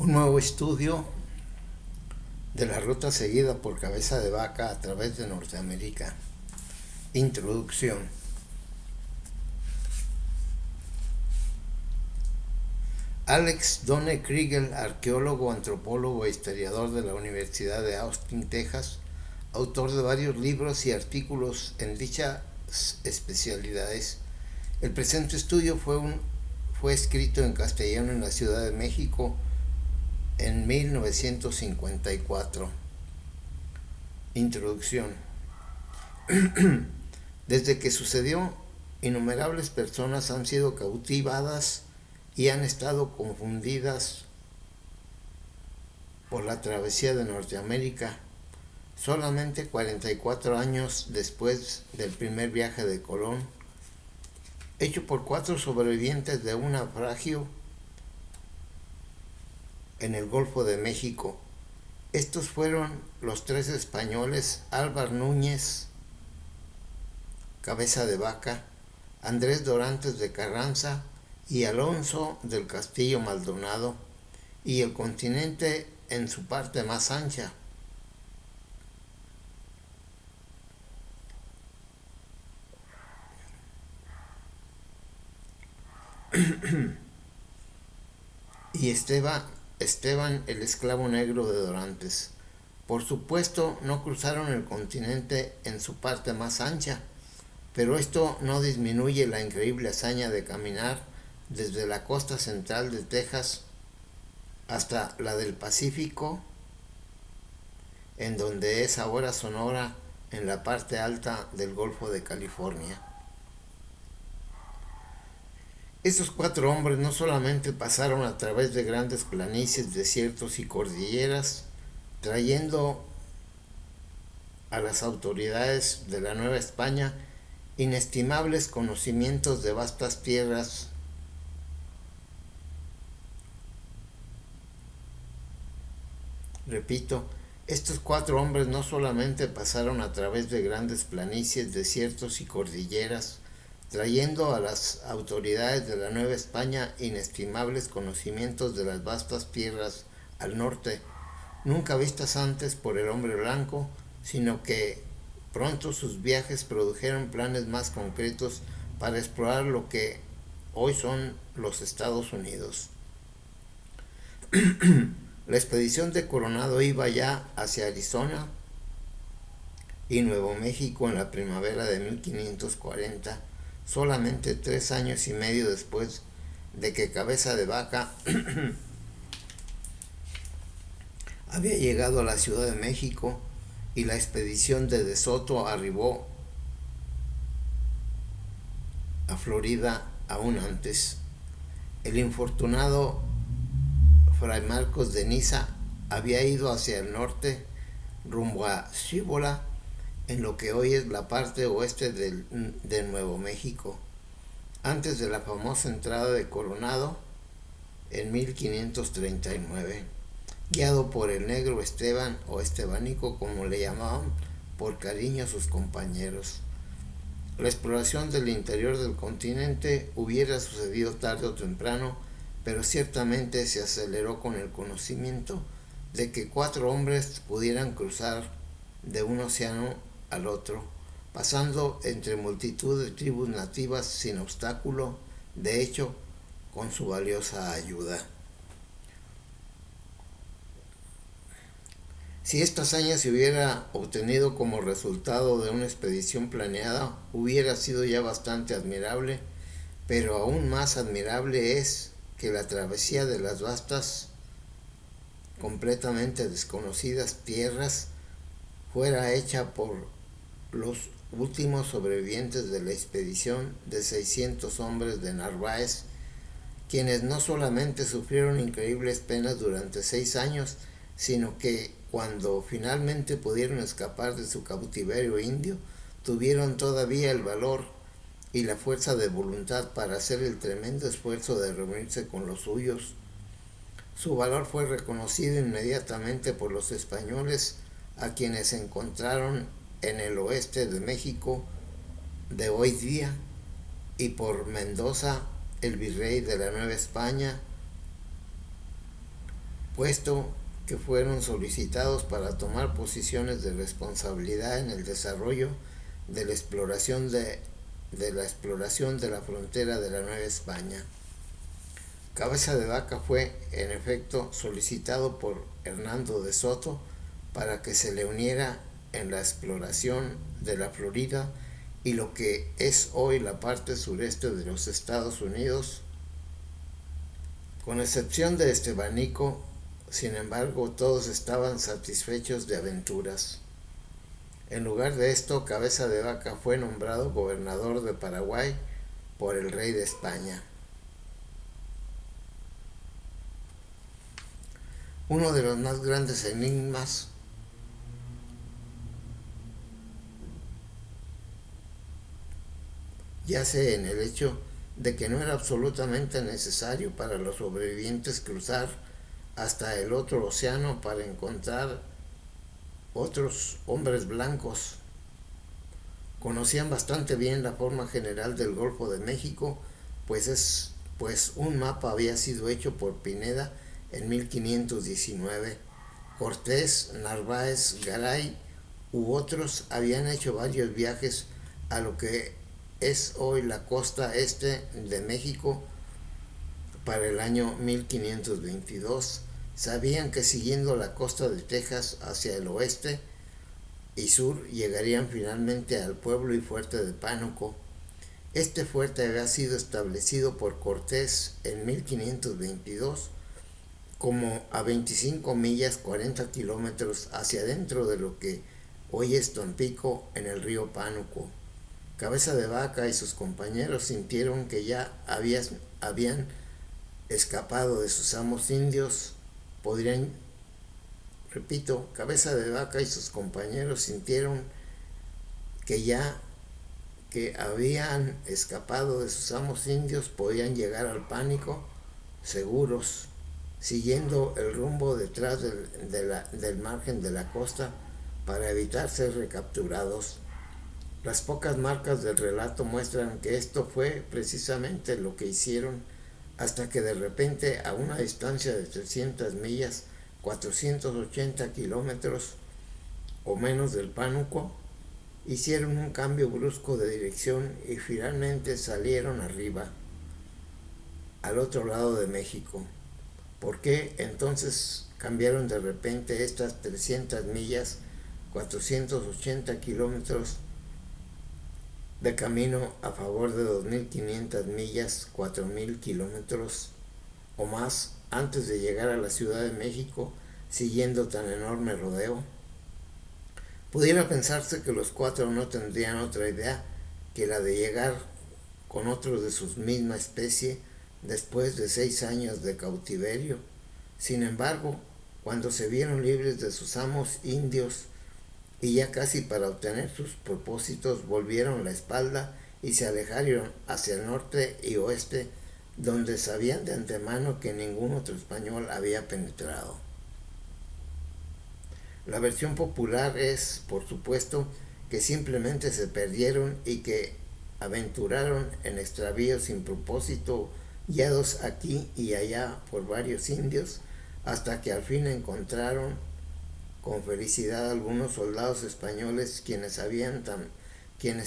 Un nuevo estudio de la ruta seguida por Cabeza de Vaca a través de Norteamérica. Introducción. Alex Donne Kriegel, arqueólogo, antropólogo e historiador de la Universidad de Austin, Texas, autor de varios libros y artículos en dichas especialidades. El presente estudio fue escrito en castellano en la Ciudad de México en 1954. Introducción. Desde que sucedió, innumerables personas han sido cautivadas y han estado confundidas por la travesía de Norteamérica. Solamente 44 años después del primer viaje de Colón, hecho por 4 sobrevivientes de un naufragio en el Golfo de México. Estos fueron los 3 españoles: Álvar Núñez, Cabeza de Vaca, Andrés Dorantes de Carranza y Alonso del Castillo Maldonado, y el continente en su parte más ancha. Y Esteban el esclavo negro de Dorantes. Por supuesto, no cruzaron el continente en su parte más ancha, pero esto no disminuye la increíble hazaña de caminar desde la costa central de Texas hasta la del Pacífico, en donde es ahora Sonora, en la parte alta del Golfo de California. Estos 4 hombres no solamente pasaron a través de grandes planicies, desiertos y cordilleras, trayendo a las autoridades de la Nueva España inestimables conocimientos de vastas tierras Repito, estos 4 hombres no solamente pasaron a través de grandes planicies, desiertos y cordilleras, trayendo a las autoridades de la Nueva España inestimables conocimientos de las vastas tierras al norte, nunca vistas antes por el hombre blanco, sino que pronto sus viajes produjeron planes más concretos para explorar lo que hoy son los Estados Unidos. La expedición de Coronado iba ya hacia Arizona y Nuevo México en la primavera de 1540, solamente 3 años y medio después de que Cabeza de Vaca había llegado a la Ciudad de México, y la expedición de Soto arribó a Florida aún antes. El infortunado Fray Marcos de Niza había ido hacia el norte rumbo a Cibola, en lo que hoy es la parte oeste de Nuevo México, antes de la famosa entrada de Coronado en 1539, guiado por el negro Esteban, o Estebanico como le llamaban por cariño a sus compañeros. La exploración del interior del continente hubiera sucedido tarde o temprano, pero ciertamente se aceleró con el conocimiento de que 4 hombres pudieran cruzar de un océano al otro, pasando entre multitud de tribus nativas sin obstáculo, de hecho, con su valiosa ayuda. Si esta hazaña se hubiera obtenido como resultado de una expedición planeada, hubiera sido ya bastante admirable, pero aún más admirable es que la travesía de las vastas, completamente desconocidas tierras fuera hecha por los últimos sobrevivientes de la expedición de 600 hombres de Narváez, quienes no solamente sufrieron increíbles penas durante 6 años, sino que cuando finalmente pudieron escapar de su cautiverio indio, tuvieron todavía el valor y la fuerza de voluntad para hacer el tremendo esfuerzo de reunirse con los suyos. Su valor fue reconocido inmediatamente por los españoles, a quienes encontraron en el oeste de México de hoy día, y por Mendoza, el virrey de la Nueva España, puesto que fueron solicitados para tomar posiciones de responsabilidad en el desarrollo de la exploración de la frontera de la Nueva España. Cabeza de Vaca fue, en efecto, solicitado por Hernando de Soto para que se le uniera en la exploración de la Florida y lo que es hoy la parte sureste de los Estados Unidos. Con excepción de Estebanico, sin embargo, todos estaban satisfechos de aventuras. En lugar de esto, Cabeza de Vaca fue nombrado gobernador de Paraguay por el rey de España. Uno de los más grandes enigmas yace en el hecho de que no era absolutamente necesario para los sobrevivientes cruzar hasta el otro océano para encontrar otros hombres blancos. Conocían bastante bien la forma general del Golfo de México, pues un mapa había sido hecho por Pineda en 1519. Cortés, Narváez, Garay u otros habían hecho varios viajes a lo que es hoy la costa este de México para el año 1522. Sabían que siguiendo la costa de Texas hacia el oeste y sur llegarían finalmente al pueblo y fuerte de Pánuco. Este fuerte había sido establecido por Cortés en 1522 como a 25 millas 40 kilómetros hacia adentro de lo que hoy es Tampico en el río Pánuco. Cabeza de Vaca y sus compañeros sintieron que ya habían escapado de sus amos indios. Cabeza de Vaca y sus compañeros sintieron que habían escapado de sus amos indios, podían llegar al Pánuco seguros, siguiendo el rumbo detrás del margen de la costa para evitar ser recapturados. Las pocas marcas del relato muestran que esto fue precisamente lo que hicieron, hasta que de repente, a una distancia de 300 millas, 480 kilómetros o menos del Pánuco, hicieron un cambio brusco de dirección y finalmente salieron arriba, al otro lado de México. ¿Por qué entonces cambiaron de repente estas 300 millas, 480 kilómetros de camino a favor de 2.500 millas, 4.000 kilómetros o más antes de llegar a la Ciudad de México, siguiendo tan enorme rodeo? Pudiera pensarse que los cuatro no tendrían otra idea que la de llegar con otros de su misma especie después de 6 años de cautiverio. Sin embargo, cuando se vieron libres de sus amos indios y ya casi para obtener sus propósitos, volvieron la espalda y se alejaron hacia el norte y oeste, donde sabían de antemano que ningún otro español había penetrado. La versión popular es, por supuesto, que simplemente se perdieron y que aventuraron en extravíos sin propósito, guiados aquí y allá por varios indios, hasta que al fin encontraron con felicidad algunos soldados españoles quienes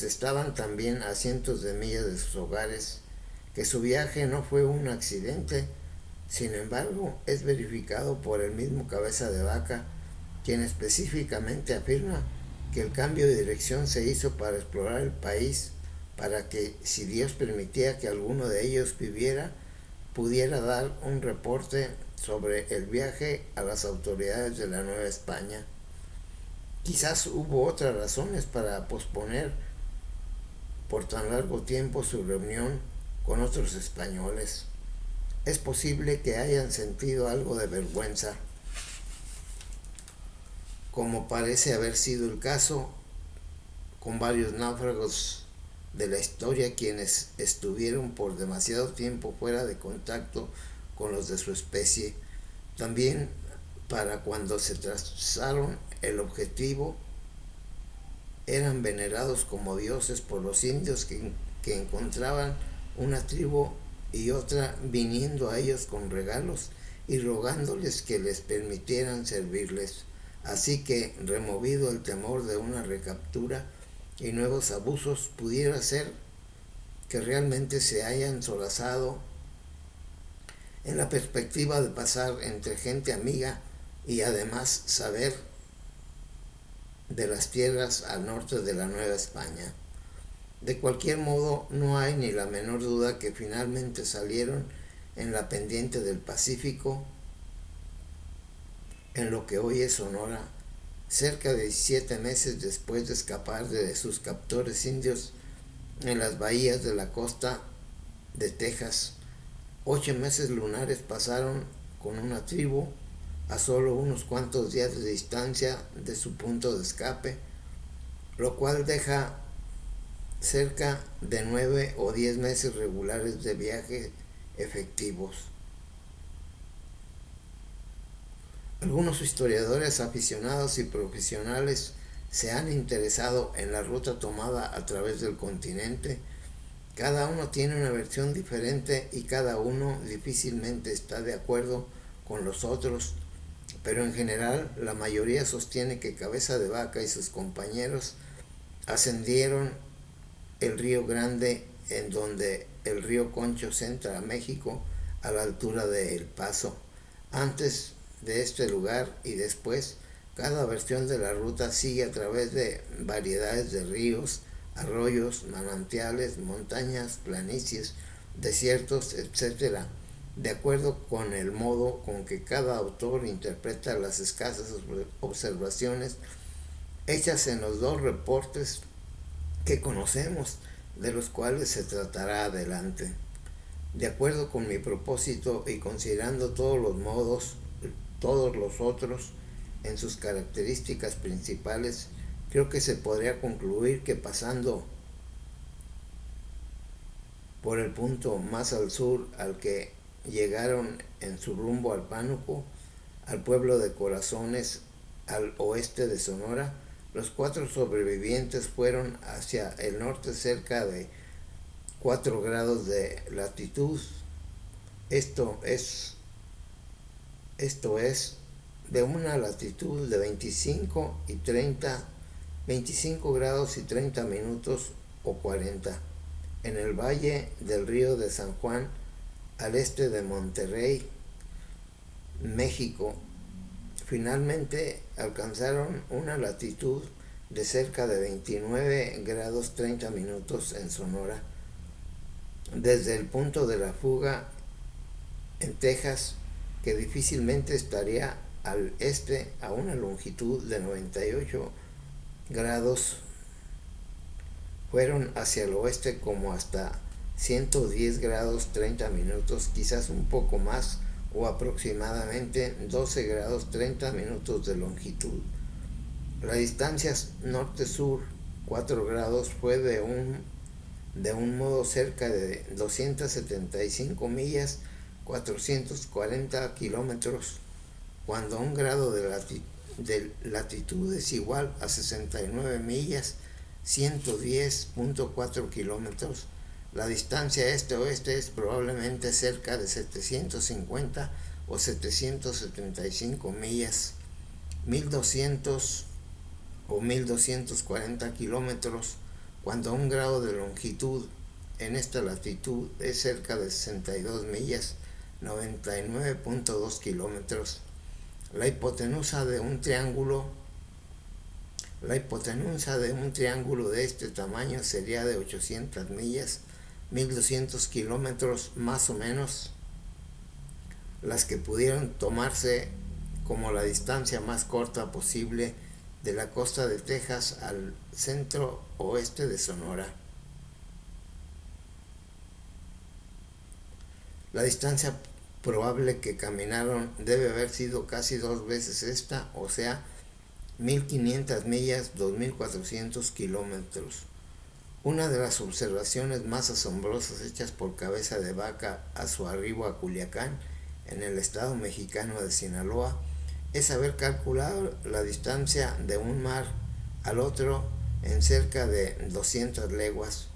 estaban también a cientos de millas de sus hogares, que su viaje no fue un accidente. Sin embargo, es verificado por el mismo Cabeza de Vaca, quien específicamente afirma que el cambio de dirección se hizo para explorar el país, para que, si Dios permitía que alguno de ellos viviera, pudiera dar un reporte sobre el viaje a las autoridades de la Nueva España. Quizás hubo otras razones para posponer por tan largo tiempo su reunión con otros españoles. Es posible que hayan sentido algo de vergüenza, como parece haber sido el caso con varios náufragos de la historia, quienes estuvieron por demasiado tiempo fuera de contacto con los de su especie. También para cuando se trazaron el objetivo, eran venerados como dioses por los indios que encontraban una tribu y otra viniendo a ellos con regalos y rogándoles que les permitieran servirles. Así que, removido el temor de una recaptura y nuevos abusos, pudiera ser que realmente se hayan solazado en la perspectiva de pasar entre gente amiga y además saber de las tierras al norte de la Nueva España. De cualquier modo, no hay ni la menor duda que finalmente salieron en la pendiente del Pacífico, en lo que hoy es Sonora, cerca de 17 meses después de escapar de sus captores indios en las bahías de la costa de Texas. 8 meses lunares pasaron con una tribu a solo unos cuantos días de distancia de su punto de escape, lo cual deja cerca de 9 o 10 meses regulares de viaje efectivos. Algunos historiadores aficionados y profesionales se han interesado en la ruta tomada a través del continente. Cada uno tiene una versión diferente y cada uno difícilmente está de acuerdo con los otros, pero en general la mayoría sostiene que Cabeza de Vaca y sus compañeros ascendieron el Río Grande, en donde el río Concho entra a México a la altura de El Paso. Antes de este lugar y después, cada versión de la ruta sigue a través de variedades de ríos, arroyos, manantiales, montañas, planicies, desiertos, etc., de acuerdo con el modo con que cada autor interpreta las escasas observaciones hechas en los dos reportes que conocemos, de los cuales se tratará adelante. De acuerdo con mi propósito y considerando todos los otros en sus características principales, creo que se podría concluir que pasando por el punto más al sur al que llegaron en su rumbo al Pánuco, al pueblo de Corazones, al oeste de Sonora, los 4 sobrevivientes fueron hacia el norte cerca de 4 grados de latitud. Esto es de una latitud de 25 grados y 30 minutos o 40, en el valle del río de San Juan, al este de Monterrey, México. Finalmente alcanzaron una latitud de cerca de 29 grados 30 minutos en Sonora. Desde el punto de la fuga en Texas, que difícilmente estaría al este a una longitud de 98 grados, fueron hacia el oeste como hasta 110 grados 30 minutos, quizás un poco más, o aproximadamente 12 grados 30 minutos de longitud. La distancia norte-sur 4 grados fue de un modo cerca de 275 millas, 440 kilómetros, cuando un grado de latitud es igual a 69 millas, 110.4 kilómetros. La distancia este-oeste es probablemente cerca de 750 o 775 millas, 1200 o 1240 kilómetros, cuando un grado de longitud en esta latitud es cerca de 62 millas, 99.2 kilómetros. La hipotenusa de un triángulo de este tamaño sería de 800 millas, 1200 kilómetros más o menos, las que pudieron tomarse como la distancia más corta posible de la costa de Texas al centro oeste de Sonora. La distancia probable que caminaron debe haber sido casi 2 veces esta, o sea, 1500 millas, 2400 kilómetros. Una de las observaciones más asombrosas hechas por Cabeza de Vaca a su arribo a Culiacán, en el estado mexicano de Sinaloa, es haber calculado la distancia de un mar al otro en cerca de 200 leguas.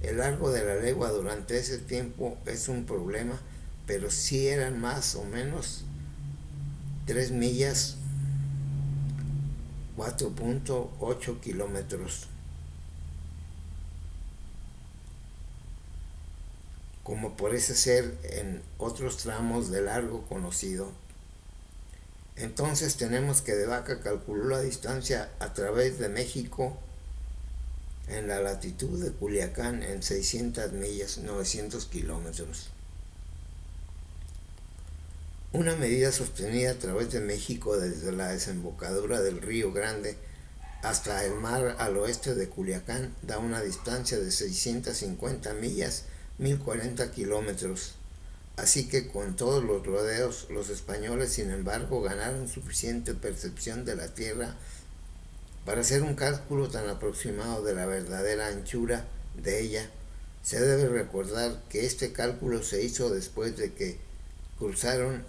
El largo de la legua durante ese tiempo es un problema, pero sí eran más o menos 3 millas, 4.8 kilómetros. Como parece ser en otros tramos de largo conocido. Entonces tenemos que De Vaca calculó la distancia a través de México en la latitud de Culiacán en 600 millas, 900 kilómetros. Una medida sostenida a través de México desde la desembocadura del Río Grande hasta el mar al oeste de Culiacán da una distancia de 650 millas, 1040 kilómetros. Así que con todos los rodeos, los españoles, sin embargo, ganaron suficiente percepción de la tierra para hacer un cálculo tan aproximado de la verdadera anchura de ella. Se debe recordar que este cálculo se hizo después de que cruzaron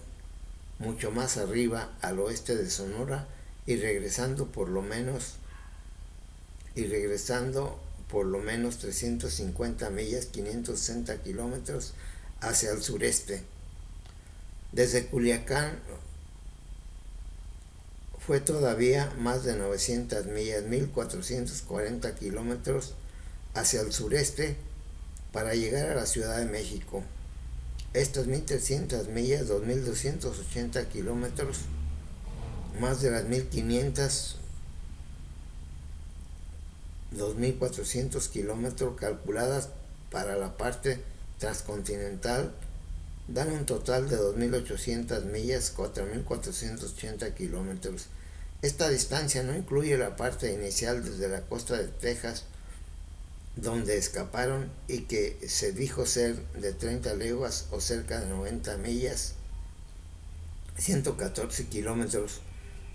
mucho más arriba al oeste de Sonora y regresando por lo menos 350 millas, 560 kilómetros hacia el sureste. Desde Culiacán fue todavía más de 900 millas, 1440 kilómetros hacia el sureste para llegar a la Ciudad de México. Estas 1300 millas, 2280 kilómetros, más de las 1500, 2400 kilómetros calculadas para la parte transcontinental, dan un total de 2800 millas, 4480 kilómetros. Esta distancia no incluye la parte inicial desde la costa de Texas, donde escaparon y que se dijo ser de 30 leguas o cerca de 90 millas, 114 kilómetros.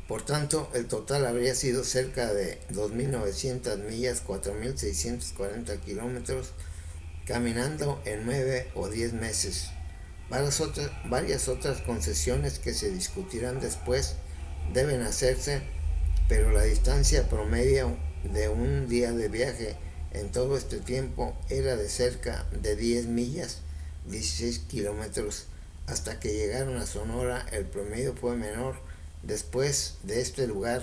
Por tanto, el total habría sido cerca de 2.900 millas, 4.640 kilómetros, caminando en 9 o 10 meses. Varias otras concesiones que se discutirán después deben hacerse, pero la distancia promedio de un día de viaje en todo este tiempo era de cerca de 10 millas, 16 kilómetros. Hasta que llegaron a Sonora, el promedio fue menor. Después de este lugar,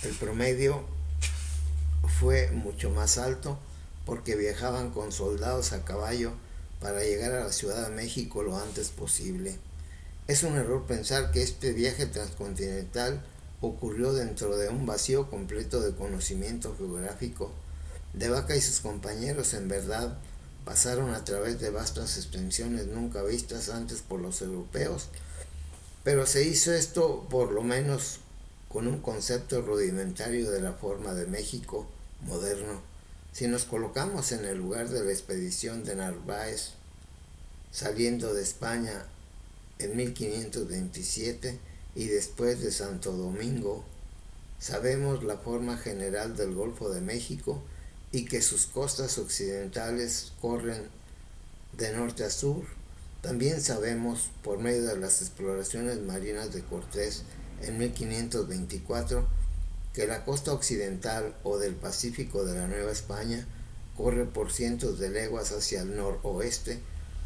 el promedio fue mucho más alto porque viajaban con soldados a caballo para llegar a la Ciudad de México lo antes posible. Es un error pensar que este viaje transcontinental ocurrió dentro de un vacío completo de conocimiento geográfico. De Vaca y sus compañeros en verdad pasaron a través de vastas extensiones nunca vistas antes por los europeos, pero se hizo esto por lo menos con un concepto rudimentario de la forma de México moderno. Si nos colocamos en el lugar de la expedición de Narváez saliendo de España en 1527 y después de Santo Domingo, sabemos la forma general del Golfo de México y que sus costas occidentales corren de norte a sur. También sabemos, por medio de las exploraciones marinas de Cortés en 1524, que la costa occidental o del Pacífico de la Nueva España corre por cientos de leguas hacia el noroeste,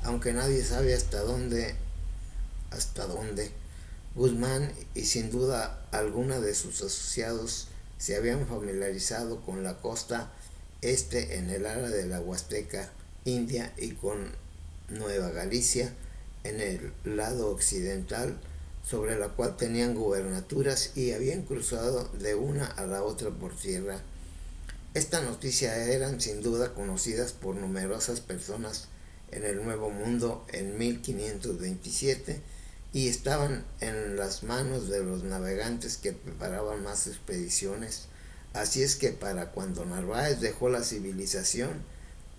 aunque nadie sabe hasta dónde. Guzmán y sin duda alguna de sus asociados se habían familiarizado con la costa este en el área de la Huasteca India y con Nueva Galicia en el lado occidental, sobre la cual tenían gubernaturas y habían cruzado de una a la otra por tierra. Esta noticia eran sin duda conocidas por numerosas personas en el Nuevo Mundo en 1527 y estaban en las manos de los navegantes que preparaban más expediciones. Así es que para cuando Narváez dejó la civilización,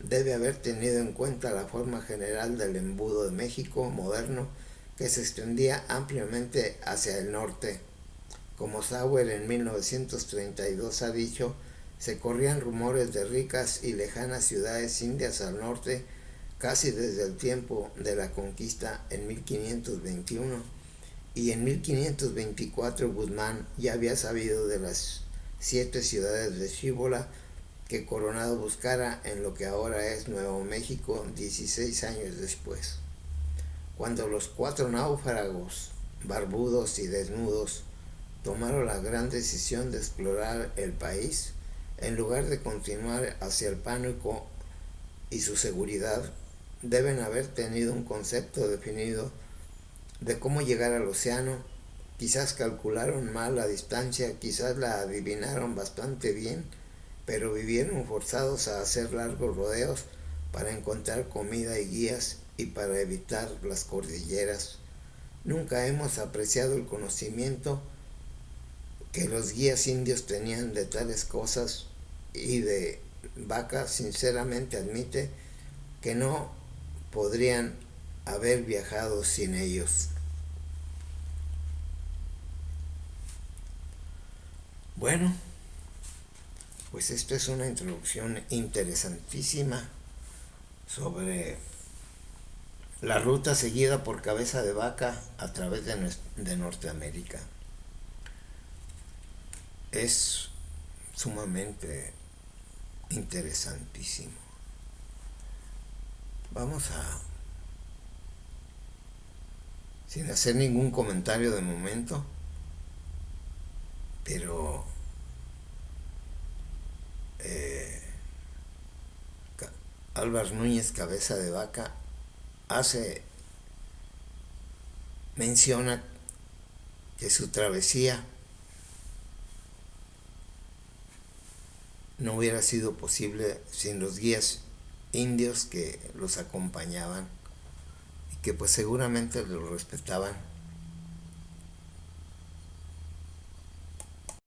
debe haber tenido en cuenta la forma general del embudo de México moderno que se extendía ampliamente hacia el norte. Como Sauer en 1932 ha dicho, se corrían rumores de ricas y lejanas ciudades indias al norte casi desde el tiempo de la conquista en 1521, y en 1524 Guzmán ya había sabido de las 7 ciudades de Cibola que Coronado buscara en lo que ahora es Nuevo México 16 años después. Cuando los 4 náufragos barbudos y desnudos, tomaron la gran decisión de explorar el país en lugar de continuar hacia el pánico y su seguridad. Deben haber tenido un concepto definido de cómo llegar al océano. Quizás calcularon mal la distancia, quizás la adivinaron bastante bien, pero vivieron forzados a hacer largos rodeos para encontrar comida y guías y para evitar las cordilleras. Nunca hemos apreciado el conocimiento que los guías indios tenían de tales cosas, y de Vaca sinceramente admite que no podrían haber viajado sin ellos. Bueno, pues esta es una introducción interesantísima sobre la ruta seguida por Cabeza de Vaca a través de Norteamérica. Es sumamente interesantísimo. Vamos a, sin hacer ningún comentario de momento, pero Álvar Núñez Cabeza de Vaca menciona que su travesía no hubiera sido posible sin los guías indios que los acompañaban y que pues seguramente los respetaban